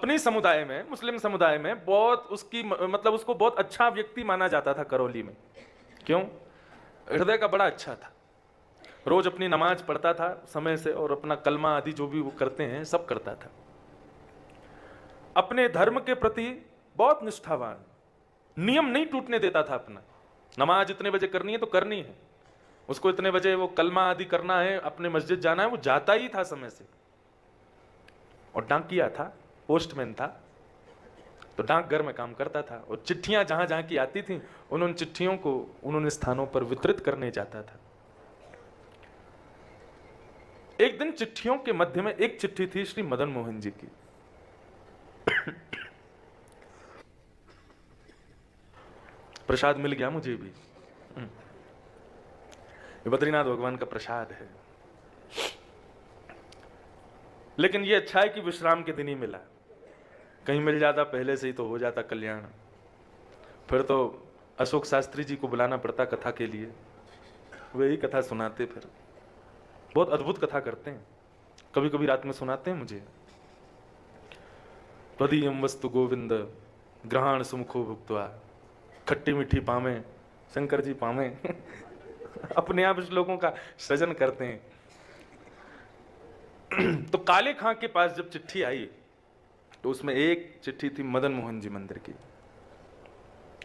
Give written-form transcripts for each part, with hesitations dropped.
अपने समुदाय में, मुस्लिम समुदाय में बहुत उसकी मतलब उसको बहुत अच्छा व्यक्ति माना जाता था करौली में। क्यों? हृदय का बड़ा अच्छा था, रोज अपनी नमाज पढ़ता था समय से और अपना कलमा आदि जो भी वो करते हैं सब करता था। अपने धर्म के प्रति बहुत निष्ठावान, नियम नहीं टूटने देता था अपना। नमाज इतने बजे करनी है तो करनी है, उसको इतने बजे वो कलमा आदि करना है, अपने मस्जिद जाना है, वो जाता ही था समय से। और डाकिया था, पोस्टमैन था, तो डाकघर में काम करता था और चिट्ठियां जहां जहां की आती थी उन चिट्ठियों को उन स्थानों पर वितरित करने जाता था। एक दिन चिट्ठियों के मध्य में एक चिट्ठी थी श्री मदन मोहन जी की। प्रसाद मिल गया मुझे भी, ये बद्रीनाथ भगवान का प्रसाद है। लेकिन ये अच्छा है कि विश्राम के दिन ही मिला, कहीं मिल जाता पहले से ही तो हो जाता कल्याण। फिर तो अशोक शास्त्री जी को बुलाना पड़ता कथा के लिए, वही कथा सुनाते। फिर बहुत अद्भुत कथा करते हैं, कभी कभी रात में सुनाते हैं मुझे। त्वदीयं वस्तु गोविंद ग्रहण सुमुखो भुक्त्वा, खट्टी मीठी पामे शंकर जी पामे। अपने आप श्लोकों का सृजन करते हैं। तो काले खां के पास जब चिट्ठी आई तो उसमें एक चिट्ठी थी मदन मोहन जी मंदिर की।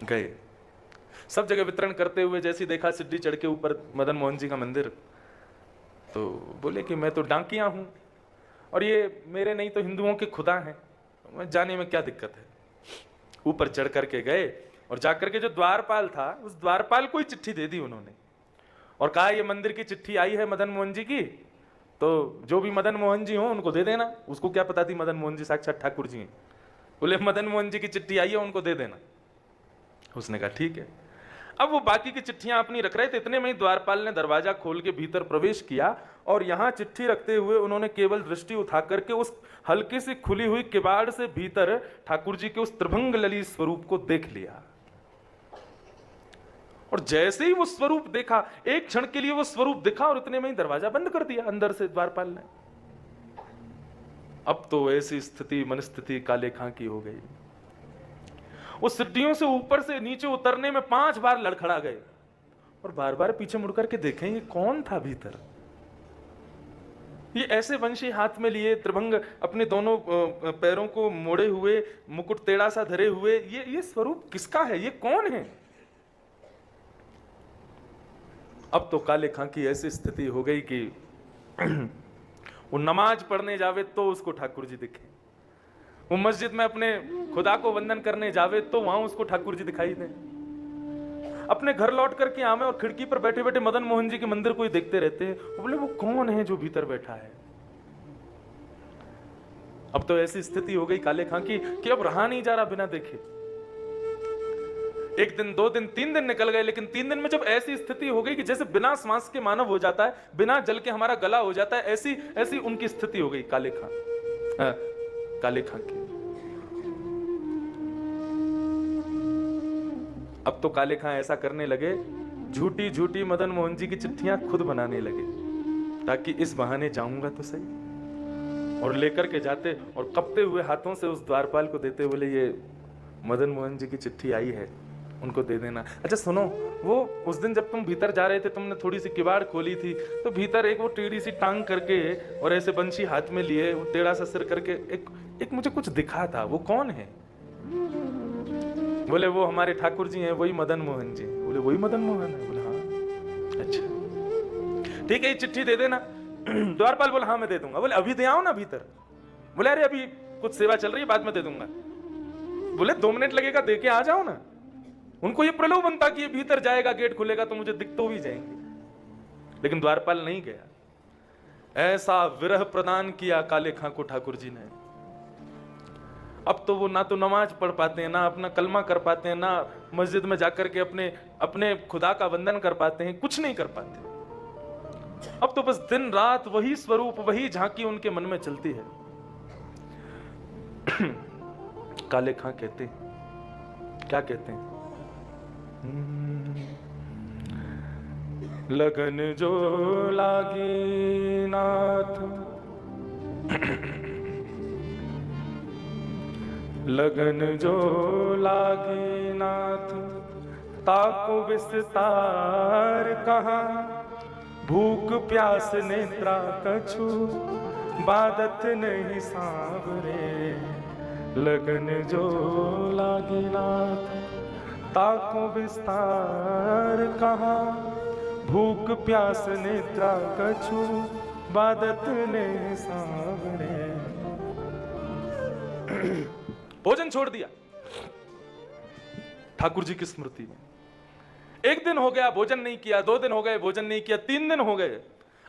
गए, सब जगह वितरण करते हुए जैसे देखा सिद्धि चढ़ के ऊपर मदन मोहन जी का मंदिर, तो बोले कि मैं तो डाकिया हूं और ये मेरे नहीं तो हिंदुओं के खुदा हैं, मैं जाने में क्या दिक्कत है। ऊपर चढ़ करके गए और जाकर के जो द्वारपाल था उस द्वारपाल को ही चिट्ठी दे दी उन्होंने और कहा ये मंदिर की चिट्ठी आई है मदन मोहन जी की, तो जो भी मदन मोहन जी हो उनको दे देना। उसको क्या पता थी मदन मोहन जी साक्षात ठाकुर जी हैं। बोले मदन मोहन जी की चिट्ठी आई है उनको दे देना। उसने कहा ठीक है। अब वो बाकी की चिट्ठियां अपनी रख रहे थे, इतने में ही द्वारपाल ने दरवाजा खोल के भीतर प्रवेश किया और यहां चिट्ठी रखते हुए उन्होंने केवल दृष्टि उठा करके उस हल्की सी खुली हुई किवाड़ से भीतर ठाकुर जी के उस त्रिभंग ललित स्वरूप को देख लिया। और जैसे ही वो स्वरूप देखा, एक क्षण के लिए वो स्वरूप दिखा और इतने में ही दरवाजा बंद कर दिया अंदर से द्वारपाल ने। अब तो ऐसी स्थिति मनस्थिति काले खां की हो गई, वो सीढ़ियों से ऊपर से नीचे उतरने में 5 बार लड़खड़ा गए और बार बार पीछे मुड़कर के देखें ये कौन था भीतर। ये ऐसे वंशी हाथ में लिए, त्रिभंग अपने दोनों पैरों को मोड़े हुए, मुकुट टेढ़ा सा धरे हुए, ये स्वरूप किसका है, ये कौन है। अब तो काले खां की ऐसी स्थिति हो गई कि वो नमाज पढ़ने जावे तो उसको ठाकुर जी दिखे, वो मस्जिद में अपने खुदा को वंदन करने जावे तो वहां उसको ठाकुर जी दिखाई दे, अपने घर लौट करके आवे और खिड़की पर बैठे बैठे मदन मोहन जी के मंदिर को ही देखते रहते हैं। वो बोले वो कौन है जो भीतर बैठा है। अब तो ऐसी स्थिति हो गई काले खां की कि अब रहा नहीं जा रहा बिना देखे। एक दिन, 2 दिन, 3 दिन निकल गए, लेकिन 3 दिन में जब ऐसी स्थिति हो गई कि जैसे बिना सांस के मानव हो जाता है, बिना जल के हमारा गला हो जाता है, ऐसी ऐसी उनकी स्थिति हो गई काले खां की। अब तो काले खां ऐसा करने लगे, झूठी झूठी मदन मोहन जी की चिट्ठियां खुद बनाने लगे ताकि इस बहाने जाऊंगा तो सही। और लेकर के जाते और कपते हुए हाथों से उस द्वारपाल को देते, बोले ये मदन मोहन जी की चिट्ठी आई है, उनको दे देना। अच्छा सुनो, वो उस दिन जब तुम भीतर जा रहे थे, तुमने थोड़ी सी किवाड़ खोली थी, तो भीतर एक वो टेढ़ी सी टांग करके और ऐसे बंशी हाथ में लिए, वो टेढ़ा सा सिर करके एक मुझे कुछ दिखा था, वो कौन है। बोले वो हमारे ठाकुर जी हैं, वही मदन मोहन जी। बोले वही मदन मोहन है। बोले हाँ। अच्छा ठीक है, ये चिट्ठी दे देना। द्वारपाल बोले हाँ मैं दे दूंगा। बोले अभी दे आओ ना भीतर। बोले अरे अभी कुछ सेवा चल रही है, बाद में दे दूंगा। बोले 2 मिनट लगेगा, दे के आ जाओ ना। उनको ये प्रलोभन था कि ये भीतर जाएगा, गेट खुलेगा तो मुझे दिख तो भी जाएंगे। लेकिन द्वारपाल नहीं गया। ऐसा विरह प्रदान किया काले खां को ठाकुर जी ने। अब तो वो ना तो नमाज पढ़ पाते हैं, ना अपना कलमा कर पाते हैं, ना मस्जिद में जाकर के अपने खुदा का वंदन कर पाते हैं, कुछ नहीं कर पाते। अब तो बस दिन रात वही स्वरूप, वही झांकी उनके मन में चलती है। काले खां कहते हैं, क्या कहते हैं, लगन जो लागी नाथ लगन जो लागी नाथ ताको विस्तार कहाँ, भूख प्यास नेत्रा कछु बादत नहीं सांवरे। लगन जो लागी नाथ ताको विस्तार कहाँ, भूख प्यास नेत्रा कछु बादत नहीं सांवरे। भोजन छोड़ दिया ठाकुर जी की स्मृति में। एक दिन हो गया भोजन नहीं किया, 2 दिन हो गए भोजन नहीं किया, 3 दिन हो गए।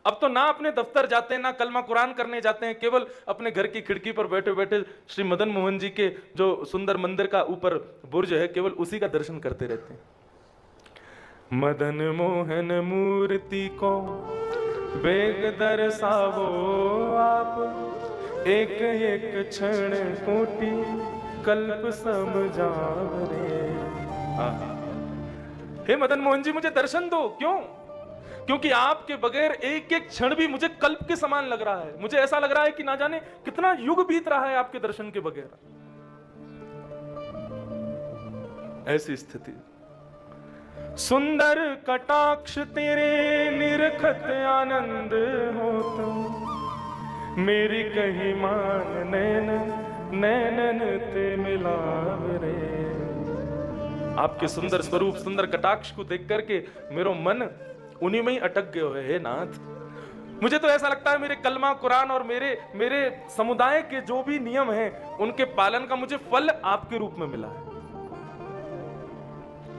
अब तो ना अपने दफ्तर जाते हैं, ना कलमा कुरान करने जाते हैं, केवल अपने घर की खिड़की पर बैठे बैठे श्री मदन मोहन जी के जो सुंदर मंदिर का ऊपर बुर्ज है, केवल उसी का दर्शन करते रहते हैं। मदन मोहन मूर्ति को बेग दर्शावो आप, एक एक क्षण कोटि कल्प समझावरे। हे मदन मोहन जी, मुझे दर्शन दो। क्यों? क्योंकि आपके बगैर एक एक क्षण भी मुझे कल्प के समान लग रहा है। मुझे ऐसा लग रहा है कि ना जाने कितना युग बीत रहा है आपके दर्शन के बगैर। ऐसी स्थिति। सुंदर कटाक्ष तेरे निरखत आनंद होता, मेरी कही मान नैन नैनन ते मिलावरे। आपके सुंदर स्वरूप, सुंदर कटाक्ष को देख करके मेरो मन उन्हीं में ही अटक गए हुए। हे नाथ, मुझे तो ऐसा लगता है मेरे कलमा कुरान और मेरे समुदाय के जो भी नियम हैं, उनके पालन का मुझे फल आपके रूप में मिला है।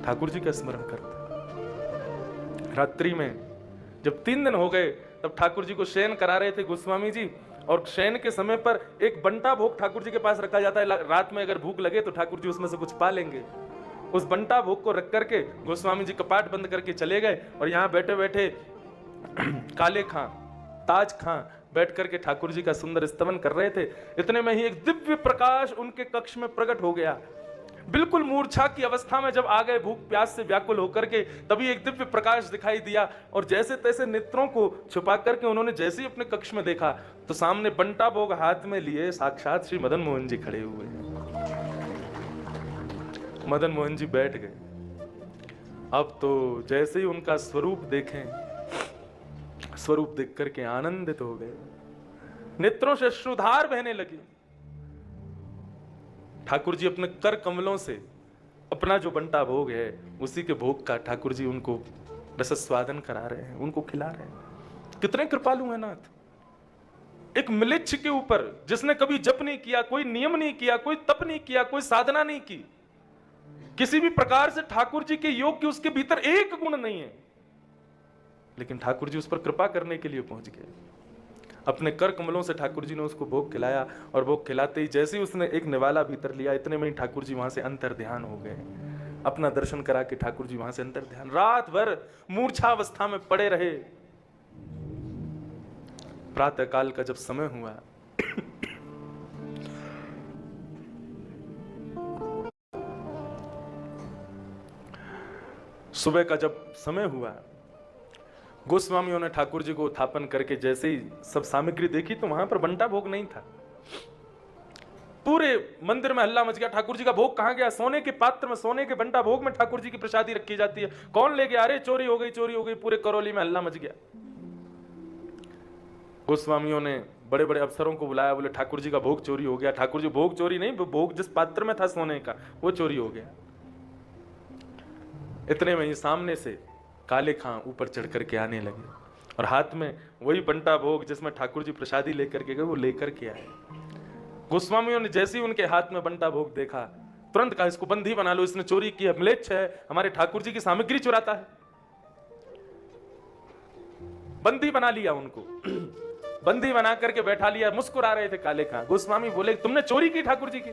ठाकुर जी का स्मरण करते। रात्रि में जब 3 दिन हो गए, तब ठाकुर जी को शयन करा रहे थे गोस्वामी जी, और शयन के समय पर एक बंटा भोग ठाकुर जी के पास रखा जाता है। रात में अगर भूख लगे तो ठाकुर जी उसमें से कुछ पा लेंगे। उस बंटा भोग को रख करके गोस्वामी जी कपाट बंद करके चले गए, और यहां बैठे बैठे काले खां, ताज खां बैठ करके ठाकुर जी का सुंदर स्तवन कर रहे थे। इतने में ही एक दिव्य प्रकाश उनके कक्ष में प्रकट हो गया। बिल्कुल मूर्छा की अवस्था में जब आ गए, भूख प्यास से व्याकुल होकर के, तभी एक दिव्य प्रकाश दिखाई दिया, और जैसे तैसे नेत्रों को छुपा करके उन्होंने जैसे ही अपने कक्ष में देखा, तो सामने बंटा भोग हाथ में लिए साक्षात श्री मदन मोहन जी खड़े हुए हैं। मदन मोहन जी बैठ गए। अब तो जैसे ही उनका स्वरूप देखें, स्वरूप देख करके आनंदित हो गए, नेत्रों से अश्रुधार बहने लगी। ठाकुर जी अपने कर कमलों से अपना जो बंटा भोग है, उसी के भोग का ठाकुर जी उनको रसस्वादन करा रहे हैं, उनको खिला रहे हैं। कितने कृपालु हैं नाथ। एक म्लेच्छ के ऊपर, जिसने कभी जप नहीं किया, कोई नियम नहीं किया, कोई तप नहीं किया, कोई साधना नहीं की, किसी भी प्रकार से ठाकुर जी के योग की उसके भीतर एक गुण नहीं है, लेकिन ठाकुर जी उस पर कृपा करने के लिए पहुंच गए। अपने कर कमलों से ठाकुर जी ने उसको भोग खिलाया, और भोग खिलाते ही जैसे ही उसने एक निवाला भीतर लिया, इतने में ही ठाकुर जी वहां से अंतर ध्यान हो गए। अपना दर्शन करा के ठाकुर जी वहां से अंतर ध्यान। रात भर मूर्छावस्था में पड़े रहे। प्रातः काल का जब समय हुआ, सुबह का जब समय हुआ, गोस्वामियों ने ठाकुर जी को उत्थापन करके जैसे ही सब सामग्री देखी, तो वहां पर बंटा भोग नहीं था। पूरे मंदिर में हल्ला मच गया, ठाकुर जी का भोग कहां गया? सोने के पात्र में, सोने के बंटा भोग में ठाकुर जी की प्रसादी रखी जाती है, कौन ले गया? अरे चोरी हो गई, चोरी हो गई। पूरे करौली में हल्ला मच गया। गोस्वामियों ने बड़े बड़े अफसरों को बुलाया, बोले ठाकुर जी का भोग चोरी हो गया। ठाकुर जी भोग चोरी नहीं, भोग जिस पात्र में था सोने का, वो चोरी हो गया। इतने में ही सामने से काले खां ऊपर चढ़ करके आने लगे, और हाथ में वही बंटा भोग जिसमें ठाकुर जी प्रसादी लेकर के गए, वो लेकर के आए। गोस्वामियों ने जैसे ही उनके हाथ में बंटा भोग देखा, तुरंत कहा इसको बंदी बना लो, इसने चोरी की है, म्लेच्छ है, हमारे ठाकुर जी की सामग्री चुराता है। बंदी बना लिया उनको। बंदी बना करके बैठा लिया। मुस्कुरा रहे थे काले खां। गोस्वामी बोले तुमने चोरी की ठाकुर जी की?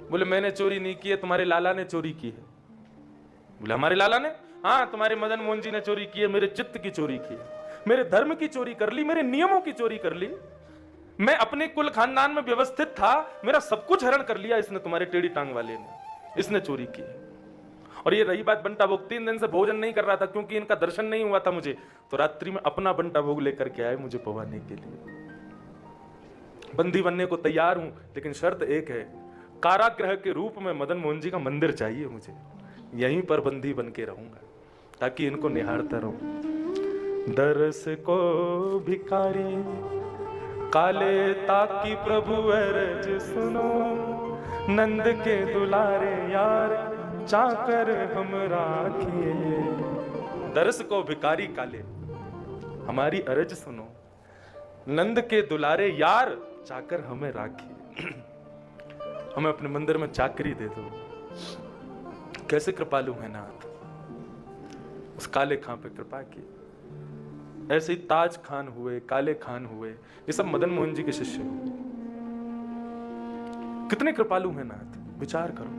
बोले मैंने चोरी नहीं की है, तुम्हारे लाला ने चोरी की है। बोले हमारे लाला ने? हाँ, तुम्हारे मदन मोहन जी ने चोरी की है, मेरे चित्त की चोरी की है, मेरे धर्म की चोरी कर ली, मेरे नियमों की चोरी कर ली। मैं अपने कुल खानदान में व्यवस्थित था, मेरा सब कुछ हरण कर लिया इसने, तुम्हारे टेढ़ी टांग वाले ने, इसने चोरी की। और ये रही बात बंटा भोग, 3 दिन से भोजन नहीं कर रहा था क्योंकि इनका दर्शन नहीं हुआ था मुझे, तो रात्रि में अपना बंटा भोग लेकर के आए मुझे पवाने के लिए। बंदी बनने को तैयार हूं, लेकिन शर्त एक है, कारागृह के रूप में मदन मोहन जी का मंदिर चाहिए मुझे, यहीं पर बंदी बन के रहूंगा ताकि इनको निहारता रहूं। दरस को भिखारी काले ताकि प्रभु अरज सुनो, नंद के दुलारे यार चाकर हम राखिए। दरस को भिखारी काले हमारी अरज सुनो, नंद के दुलारे यार चाकर हमें राखिए। हमें अपने मंदिर में चाकरी दे दो। कैसे कृपालु है नाथ, उस काले खां पे कृपा की। ऐसे ही ताज खान हुए, काले खान हुए, ये सब मदन मोहन जी के शिष्य हुए। कितने कृपालु हैं नाथ, विचार करो।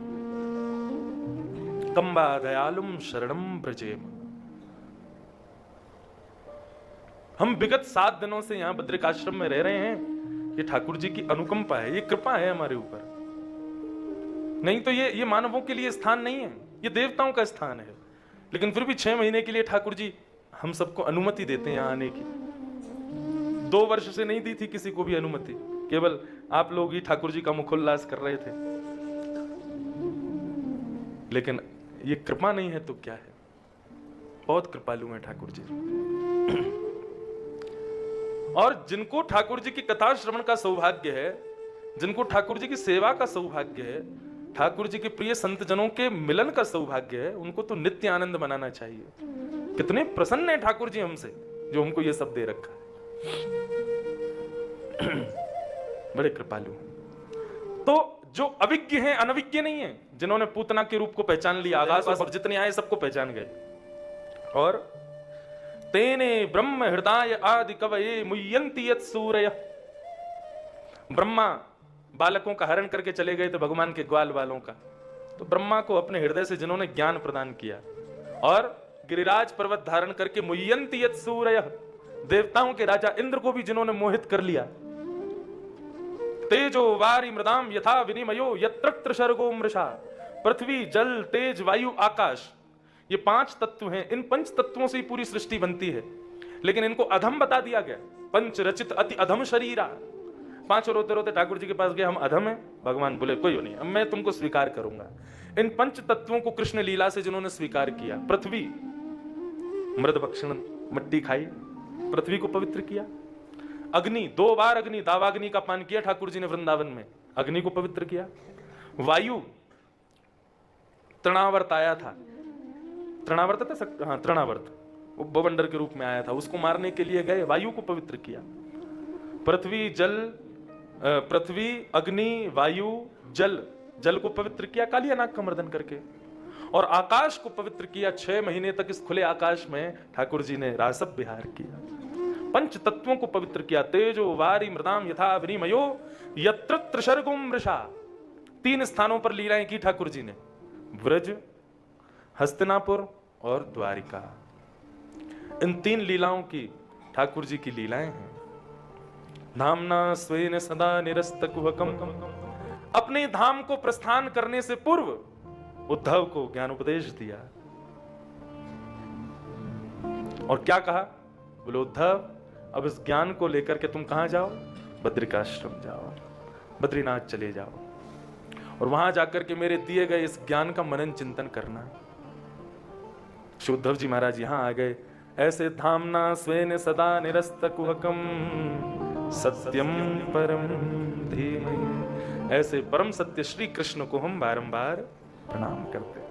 कंबा दयालुम शरणम ब्रजेम। हम विगत 7 दिनों से यहां बद्रिकाश्रम में रह रहे हैं, ये ठाकुर जी की अनुकंपा है, ये कृपा है हमारे ऊपर। नहीं तो ये मानवों के लिए स्थान नहीं है, ये देवताओं का स्थान है। लेकिन फिर भी 6 महीने के लिए ठाकुर जी हम सबको अनुमति देते हैं यहाँ आने की। 2 वर्ष से नहीं दी थी किसी को भी अनुमति, केवल आप लोग ही ठाकुर जी का मुखोल्लास कर रहे थे। लेकिन ये कृपा नहीं है तो क्या है, बहुत कृपालु हैं ठाकुर जी। और जिनको ठाकुर जी की कथा श्रवण का सौभाग्य है, जिनको ठाकुर जी की सेवा का सौभाग्य है, ठाकुर जी के प्रिय संत जनों के मिलन का सौभाग्य है, उनको तो नित्य आनंद मनाना चाहिए। कितने प्रसन्न है ठाकुर जी हमसे, जो हमको ये सब दे रखा है। बड़े कृपालु हैं। तो जो अविज्ञ हैं, अनविज्ञ नहीं है, जिन्होंने पूतना के रूप को पहचान लिया, आकाश और जितने आए सबको पहचान गए। और तेने ब्रह्म हृदय आदि कवये मुह्यन्ति यत् सूरय। ब्रह्मा बालकों का हरण करके चले गए थे, भगवान के ग्वाल बालों का। तो ब्रह्मा को अपने हृदय से जिन्होंने ज्ञान प्रदान किया, और गिरिराज पर्वत धारण करके मुह्यन्ति यत् सूरय, देवताओं के राजा इंद्र को भी जिन्होंने मोहित कर लिया। तेजो वारी मृदाम यथा विनिमयो यत्र सर्गो मृषा। पृथ्वी जल तेज वायु आकाश, ये 5 तत्व हैं। इन 5 तत्वों से ही पूरी सृष्टि बनती है। लेकिन इनको अधम बता दिया गया, पंच रचित अति अधम शरीरा। 5 रोते रोते ठाकुर जी के पास गए, हम अधम हैं। भगवान बोले कोई नहीं, अब मैं तुमको स्वीकार करूंगा। इन 5 तत्वों को कृष्ण लीला से जिन्होंने स्वीकार किया, पृथ्वी मृद भक्षण, मिट्टी खाई, पृथ्वी को पवित्र किया। अग्नि, 2 बार अग्नि दावाग्नि का पान किया ठाकुर जी ने वृंदावन में, अग्नि को पवित्र किया। वायु, तृणावर्त आया था, तृणावर्त था, हाँ तृणावर्त, वो बवंडर के रूप में आया था, उसको मारने के लिए गए, वायु को पवित्र किया। पृथ्वी जल, पृथ्वी अग्नि वायु जल, जल को पवित्र किया कालिया नाग का मर्दन करके। और आकाश को पवित्र किया। 6 महीने तक इस खुले आकाश में ठाकुर जी ने रासव विहार किया। 5 तत्वों को पवित्र किया। तेजो वारी मृदाम यथा विनिमयो यत्र त्रिशर्गुम मृषा। 3 स्थानों पर लीलाएं की ठाकुर जी ने, व्रज, हस्तिनापुर और द्वारिका। इन 3 लीलाओं की ठाकुर जी की लीलाएं हैं। धामना स्वेन सदा निरस्त कुहकम। अपने धाम को प्रस्थान करने से पूर्व उद्धव को ज्ञान उपदेश दिया। और क्या कहा? बोले उद्धव, अब इस ज्ञान को लेकर के तुम कहां जाओ? बद्रिकाश्रम जाओ, बद्रीनाथ चले जाओ, और वहां जाकर के मेरे दिए गए इस ज्ञान का मनन चिंतन करना। श्री उद्धव जी महाराज यहां आ गए। ऐसे धामना स्वेन सदा निरस्त कुहकम सत्यम परम धीमहि। ऐसे परम सत्य श्री कृष्ण को हम बारंबार प्रणाम करते हैं।